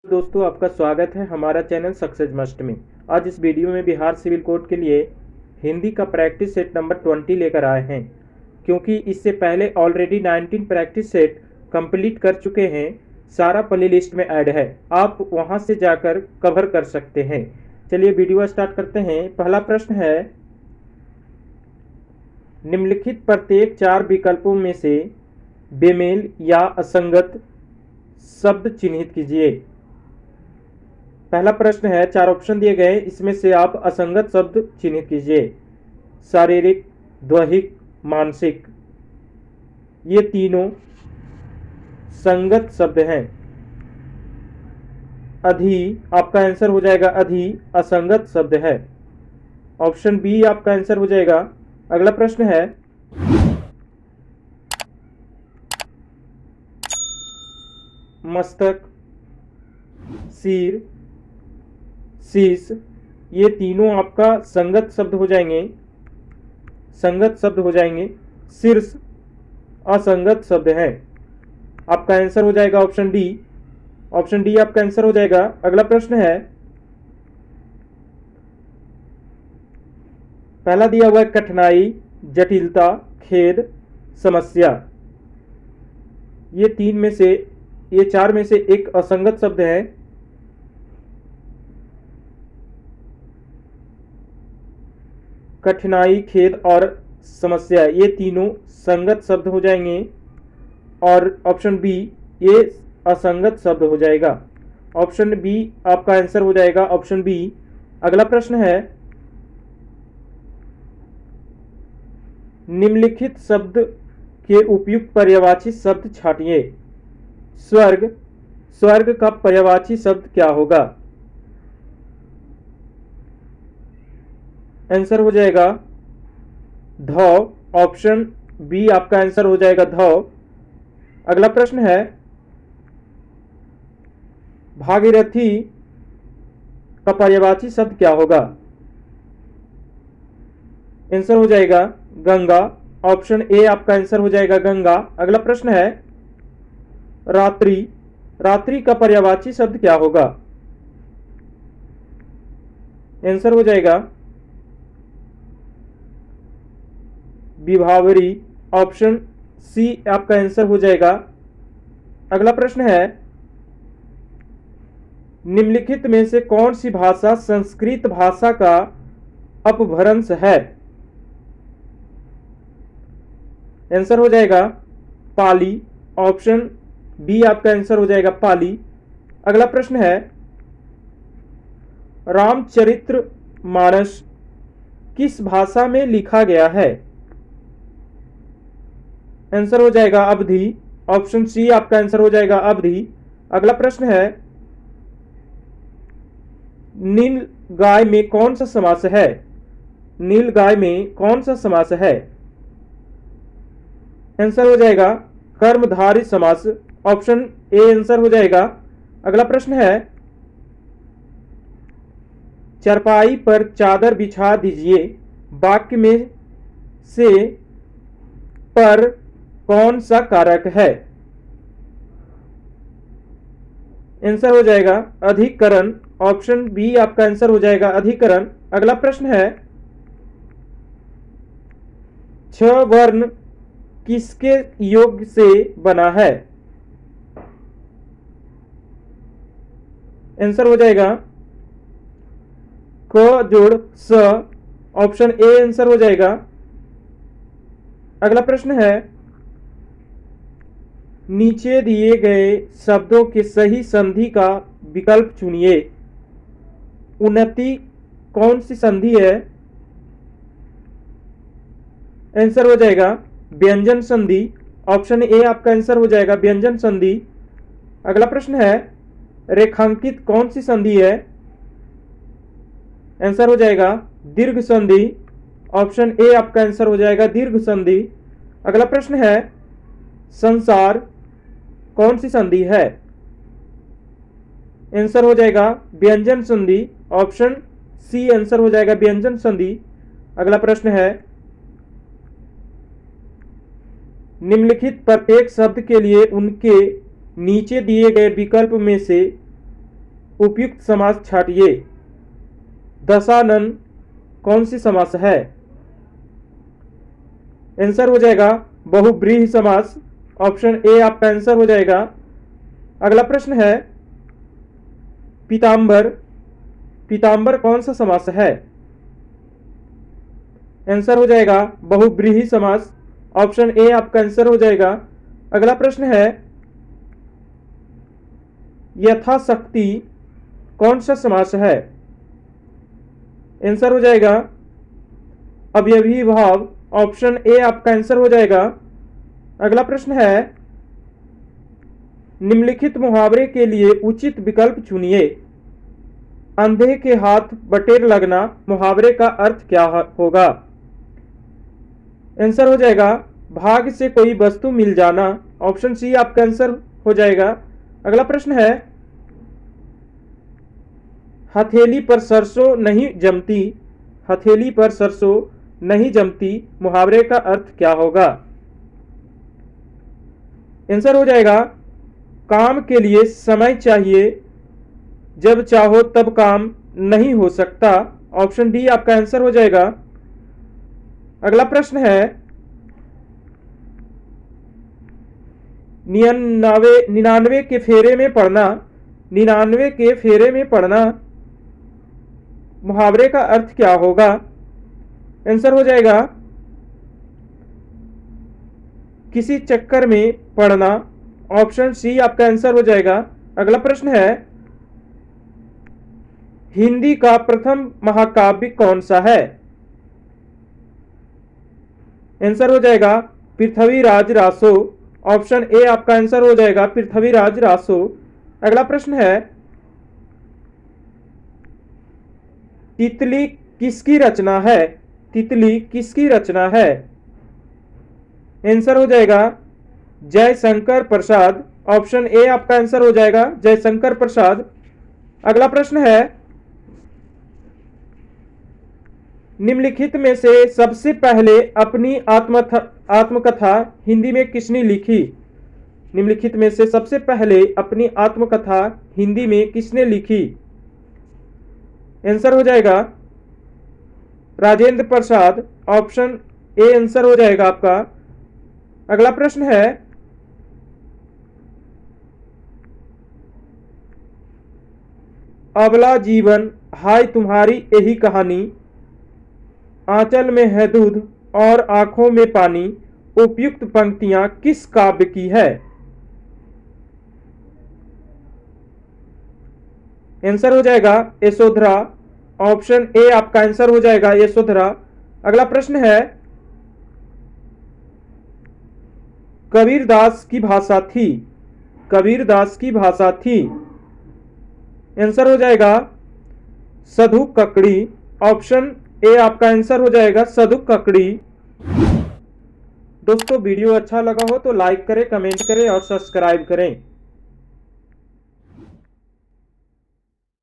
दोस्तों, आपका स्वागत है हमारा चैनल सक्सेस मस्ट में। आज इस वीडियो में बिहार सिविल कोड के लिए हिंदी का प्रैक्टिस सेट नंबर 20 लेकर आए हैं। क्योंकि इससे पहले ऑलरेडी 19 प्रैक्टिस सेट कंप्लीट कर चुके हैं, सारा प्ले लिस्ट में ऐड है, आप वहां से जाकर कवर कर सकते हैं। चलिए वीडियो स्टार्ट करते हैं। पहला प्रश्न है, निम्नलिखित प्रत्येक 4 विकल्पों में से बेमेल या असंगत शब्द चिन्हित कीजिए। पहला प्रश्न है, 4 ऑप्शन दिए गए, इसमें से आप असंगत शब्द चिन्हित कीजिए। शारीरिक, दैहिक, मानसिक, ये तीनों संगत शब्द हैं। अधि आपका आंसर हो जाएगा, अधि असंगत शब्द है। ऑप्शन बी आपका आंसर हो जाएगा। अगला प्रश्न है, मस्तक, सिर, शीश, ये तीनों आपका संगत शब्द हो जाएंगे, संगत शब्द हो जाएंगे। शीर्ष असंगत शब्द है। आपका आंसर हो जाएगा ऑप्शन डी। ऑप्शन डी आपका आंसर हो जाएगा। अगला प्रश्न है, पहला दिया हुआ है कठिनाई, जटिलता, खेद, समस्या। ये 4 में से एक असंगत शब्द है। कठिनाई, खेद और समस्या, ये तीनों संगत शब्द हो जाएंगे और ऑप्शन बी ये असंगत शब्द हो जाएगा। ऑप्शन बी आपका आंसर हो जाएगा, ऑप्शन बी। अगला प्रश्न है, निम्नलिखित शब्द के उपयुक्त पर्यायवाची शब्द छांटिए। स्वर्ग, स्वर्ग का पर्यायवाची शब्द क्या होगा? आंसर हो जाएगा धौ। ऑप्शन बी आपका आंसर हो जाएगा धौ। अगला प्रश्न है, भागीरथी का पर्यायवाची शब्द क्या होगा? आंसर हो जाएगा गंगा। ऑप्शन ए आपका आंसर हो जाएगा गंगा। अगला प्रश्न है, रात्रि, रात्रि का पर्यायवाची शब्द क्या होगा? आंसर हो जाएगा विभावरी। ऑप्शन सी आपका आंसर हो जाएगा। अगला प्रश्न है, निम्नलिखित में से कौन सी भाषा संस्कृत भाषा का अपभ्रंश है? आंसर हो जाएगा पाली। ऑप्शन बी आपका आंसर हो जाएगा पाली। अगला प्रश्न है, रामचरितमानस किस भाषा में लिखा गया है? आंसर हो जाएगा अवधी। ऑप्शन सी आपका आंसर हो जाएगा अवधी। अगला प्रश्न है, नील गाय में कौन सा समास है? नील गाय में कौन सा समास है? आंसर हो जाएगा कर्मधारय समास। ऑप्शन ए आंसर हो जाएगा। अगला प्रश्न है, चारपाई पर चादर बिछा दीजिए, वाक्य में से पर कौन सा कारक है? आंसर हो जाएगा अधिकरण। ऑप्शन बी आपका आंसर हो जाएगा अधिकरण। अगला प्रश्न है, 6 वर्ण किसके योग से बना है? आंसर हो जाएगा क जोड़ स। ऑप्शन ए आंसर हो जाएगा। अगला प्रश्न है, नीचे दिए गए शब्दों के सही संधि का विकल्प चुनिए। उन्नति कौन सी संधि है? आंसर हो जाएगा व्यंजन संधि। ऑप्शन ए आपका आंसर हो जाएगा व्यंजन संधि। अगला प्रश्न है, रेखांकित कौन सी संधि है? आंसर हो जाएगा दीर्घ संधि। ऑप्शन ए आपका आंसर हो जाएगा दीर्घ संधि। अगला प्रश्न है, संसार कौन सी संधि है? आंसर हो जाएगा व्यंजन संधि। ऑप्शन सी आंसर हो जाएगा व्यंजन संधि। अगला प्रश्न है, निम्नलिखित प्रत्येक शब्द के लिए उनके नीचे दिए गए विकल्प में से उपयुक्त समास छांटिए। दशानन कौन सी समास है? आंसर हो जाएगा बहुब्रीहि समास। ऑप्शन ए आपका आंसर हो जाएगा। अगला प्रश्न है पीतांबर, पीतांबर कौन सा समास है? आंसर हो जाएगा बहुब्रीहि समास। ऑप्शन ए आपका आंसर हो जाएगा। अगला प्रश्न है यथाशक्ति कौन सा समास है? आंसर हो जाएगा अवयवी भाव। ऑप्शन ए आपका आंसर हो जाएगा। अगला प्रश्न है निम्नलिखित मुहावरे के लिए उचित विकल्प चुनिए। अंधे के हाथ बटेर लगना मुहावरे का अर्थ क्या होगा? आंसर हो जाएगा भाग्य से कोई वस्तु मिल जाना। ऑप्शन सी आपका आंसर हो जाएगा। अगला प्रश्न है हथेली पर सरसों नहीं जमती, हथेली पर सरसों नहीं जमती मुहावरे का अर्थ क्या होगा? आंसर हो जाएगा काम के लिए समय चाहिए, जब चाहो तब काम नहीं हो सकता। ऑप्शन डी आपका आंसर हो जाएगा। अगला प्रश्न है 99 के फेरे में पड़ना, 99 के फेरे में पड़ना मुहावरे का अर्थ क्या होगा? आंसर हो जाएगा किसी चक्कर में पड़ना। ऑप्शन सी आपका आंसर हो जाएगा। अगला प्रश्न है हिंदी का प्रथम महाकाव्य कौन सा है? आंसर हो जाएगा पृथ्वीराज रासो। ऑप्शन ए आपका आंसर हो जाएगा पृथ्वीराज रासो। अगला प्रश्न है तितली किसकी रचना है? तितली किसकी रचना है? आंसर हो जाएगा जयशंकर प्रसाद। ऑप्शन ए आपका आंसर हो जाएगा जयशंकर प्रसाद। अगला प्रश्न है निम्नलिखित में से सबसे पहले अपनी आत्मकथा हिंदी में किसने लिखी? निम्नलिखित में से सबसे पहले अपनी आत्मकथा हिंदी में किसने लिखी? आंसर हो जाएगा Rajendra Prasad. Option A answer हो जाएगा आपका। अगला प्रश्न है अबला जीवन हाय तुम्हारी यही कहानी, आंचल में है दूध और आंखों में पानी, उपयुक्त पंक्तियां किस काव्य की है? आंसर हो जाएगा यशोधरा। ऑप्शन ए आपका आंसर हो जाएगा यशोधरा। अगला प्रश्न है कबीरदास की भाषा थी, कबीरदास की भाषा थी। आंसर हो जाएगा सधु ककड़ी। ऑप्शन ए आपका आंसर हो जाएगा सधु ककड़ी। दोस्तों वीडियो अच्छा लगा हो तो लाइक करें, कमेंट करें और सब्सक्राइब करें।